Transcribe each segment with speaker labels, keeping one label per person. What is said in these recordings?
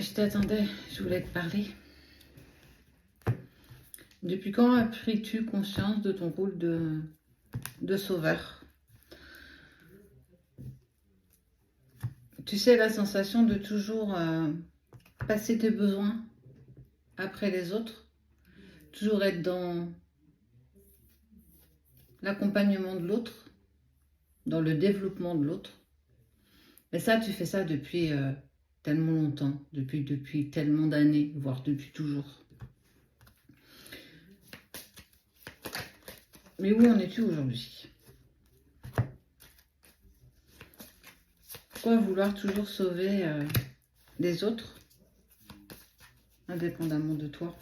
Speaker 1: Je t'attendais, je voulais te parler. Depuis quand as pris-tu conscience de ton rôle de sauveur? Tu sais, la sensation de toujours passer tes besoins après les autres, toujours être dans l'accompagnement de l'autre, dans le développement de l'autre. Et ça, tu fais ça depuis tellement longtemps, depuis tellement d'années, voire depuis toujours. Mais où en es-tu aujourd'hui? Pourquoi vouloir toujours sauver les autres, indépendamment de toi?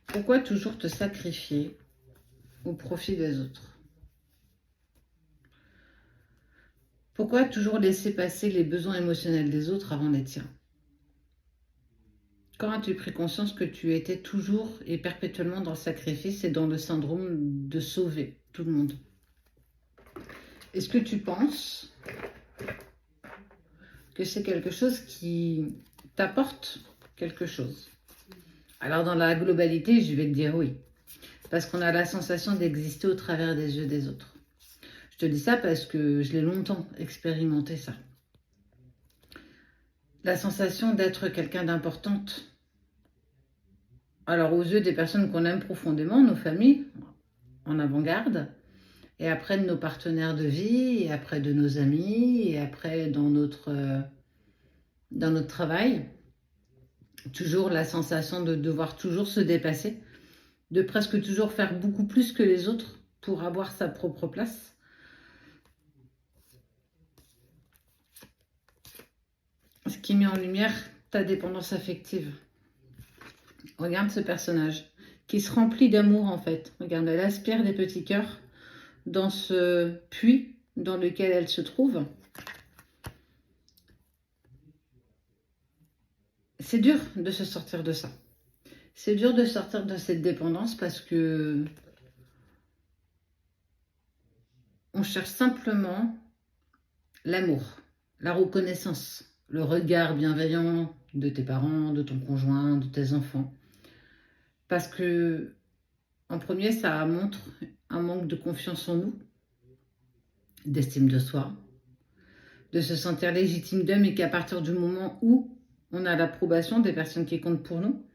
Speaker 1: Pourquoi toujours te sacrifier au profit des autres? Pourquoi toujours laisser passer les besoins émotionnels des autres avant les tiens? Quand as-tu pris conscience que tu étais toujours et perpétuellement dans le sacrifice et dans le syndrome de sauver tout le monde? Est-ce que tu penses que c'est quelque chose qui t'apporte quelque chose? Alors dans la globalité, je vais te dire oui. Parce qu'on a la sensation d'exister au travers des yeux des autres. Je te dis ça parce que je l'ai longtemps expérimenté ça. La sensation d'être quelqu'un d'importante. Alors aux yeux des personnes qu'on aime profondément, nos familles, en avant-garde, et après de nos partenaires de vie, et après de nos amis, et après dans notre travail, toujours la sensation de devoir toujours se dépasser, de presque toujours faire beaucoup plus que les autres pour avoir sa propre place. Ce qui met en lumière ta dépendance affective. Regarde ce personnage qui se remplit d'amour en fait. Regarde, elle aspire des petits cœurs dans ce puits dans lequel elle se trouve. C'est dur de se sortir de ça. C'est dur de sortir de cette dépendance parce que on cherche simplement l'amour, la reconnaissance, le regard bienveillant de tes parents, de ton conjoint, de tes enfants. Parce que, en premier, ça montre un manque de confiance en nous, d'estime de soi, de se sentir légitime d'eux, mais qu'à partir du moment où on a l'approbation des personnes qui comptent pour nous,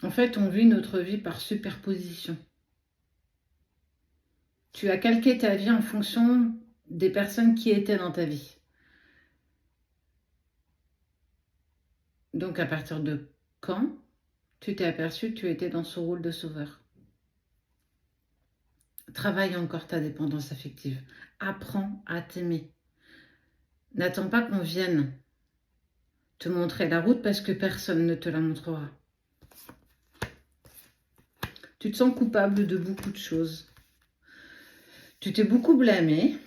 Speaker 1: en fait, on vit notre vie par superposition. Tu as calqué ta vie en fonction des personnes qui étaient dans ta vie. Donc, à partir de quand tu t'es aperçu que tu étais dans ce rôle de sauveur? Travaille encore ta dépendance affective. Apprends à t'aimer. N'attends pas qu'on vienne te montrer la route parce que personne ne te la montrera. Tu te sens coupable de beaucoup de choses. Tu t'es beaucoup blâmé.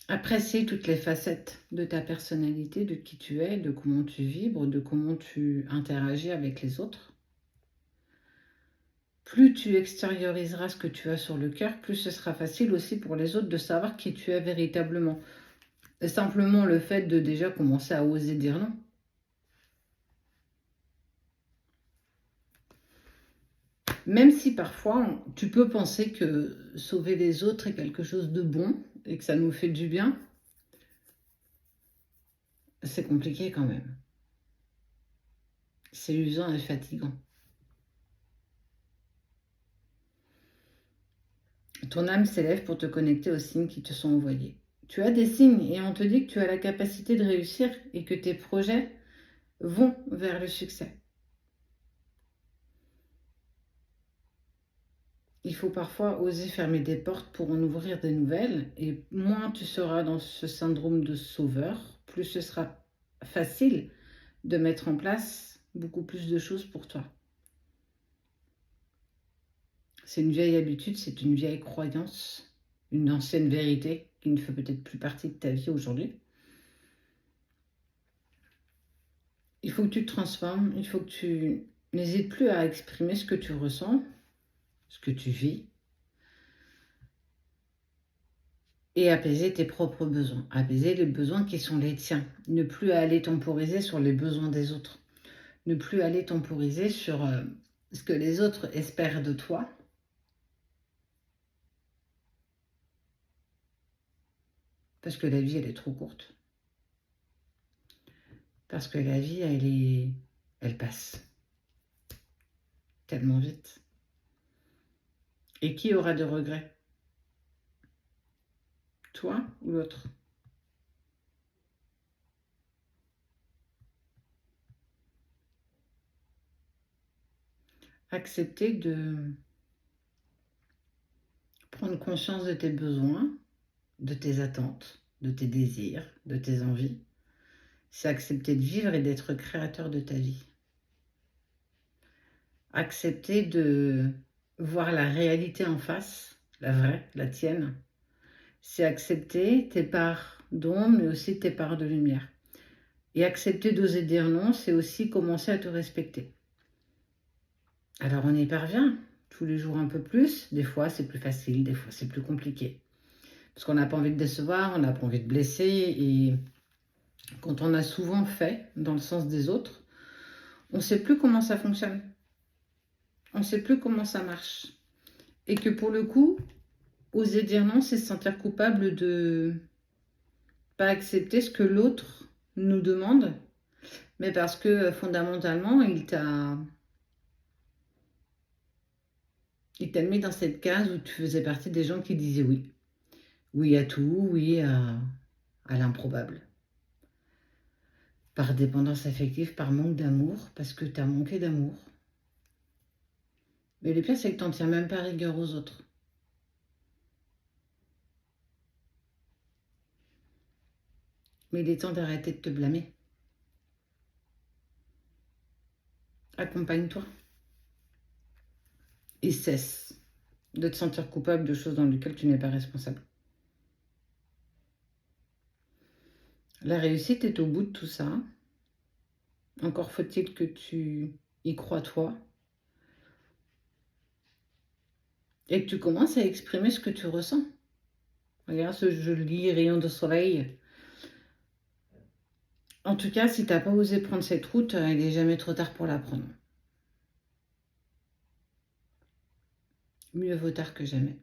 Speaker 1: Apprécie toutes les facettes de ta personnalité, de qui tu es, de comment tu vibres, de comment tu interagis avec les autres. Plus tu extérioriseras ce que tu as sur le cœur, plus ce sera facile aussi pour les autres de savoir qui tu es véritablement. Et simplement le fait de déjà commencer à oser dire non. Même si parfois tu peux penser que sauver les autres est quelque chose de bon et que ça nous fait du bien, c'est compliqué quand même. C'est usant et fatigant. Ton âme s'élève pour te connecter aux signes qui te sont envoyés. Tu as des signes et on te dit que tu as la capacité de réussir et que tes projets vont vers le succès. Il faut parfois oser fermer des portes pour en ouvrir de nouvelles et moins tu seras dans ce syndrome de sauveur, plus ce sera facile de mettre en place beaucoup plus de choses pour toi. C'est une vieille habitude, c'est une vieille croyance, une ancienne vérité qui ne fait peut-être plus partie de ta vie aujourd'hui. Il faut que tu te transformes, il faut que tu n'hésites plus à exprimer ce que tu ressens, ce que tu vis, et apaiser tes propres besoins, apaiser les besoins qui sont les tiens, ne plus aller temporiser sur les besoins des autres, ne plus aller temporiser sur ce que les autres espèrent de toi, parce que la vie, elle est trop courte. Parce que la vie, elle passe tellement vite. Et qui aura de regrets? Toi ou l'autre? Accepter de prendre conscience de tes besoins, de tes attentes, de tes désirs, de tes envies. C'est accepter de vivre et d'être créateur de ta vie. Accepter de voir la réalité en face, la vraie, la tienne. C'est accepter tes parts d'ombre, mais aussi tes parts de lumière. Et accepter d'oser dire non, c'est aussi commencer à te respecter. Alors on y parvient, tous les jours un peu plus. Des fois c'est plus facile, des fois c'est plus compliqué. Parce qu'on n'a pas envie de décevoir, on n'a pas envie de blesser. Et quand on a souvent fait dans le sens des autres, on ne sait plus comment ça fonctionne. On ne sait plus comment ça marche. Et que pour le coup, oser dire non, c'est se sentir coupable de pas accepter ce que l'autre nous demande, mais parce que fondamentalement, il t'a mis dans cette case où tu faisais partie des gens qui disaient oui. Oui à tout, oui à l'improbable. Par dépendance affective, par manque d'amour, parce que tu as manqué d'amour. Mais le pire, c'est que tu n'en tiens même pas rigueur aux autres. Mais il est temps d'arrêter de te blâmer. Accompagne-toi. Et cesse de te sentir coupable de choses dans lesquelles tu n'es pas responsable. La réussite est au bout de tout ça. Encore faut-il que tu y crois toi. Et que tu commences à exprimer ce que tu ressens. Regarde ce joli rayon de soleil. En tout cas, si tu n'as pas osé prendre cette route, il n'est jamais trop tard pour la prendre. Mieux vaut tard que jamais.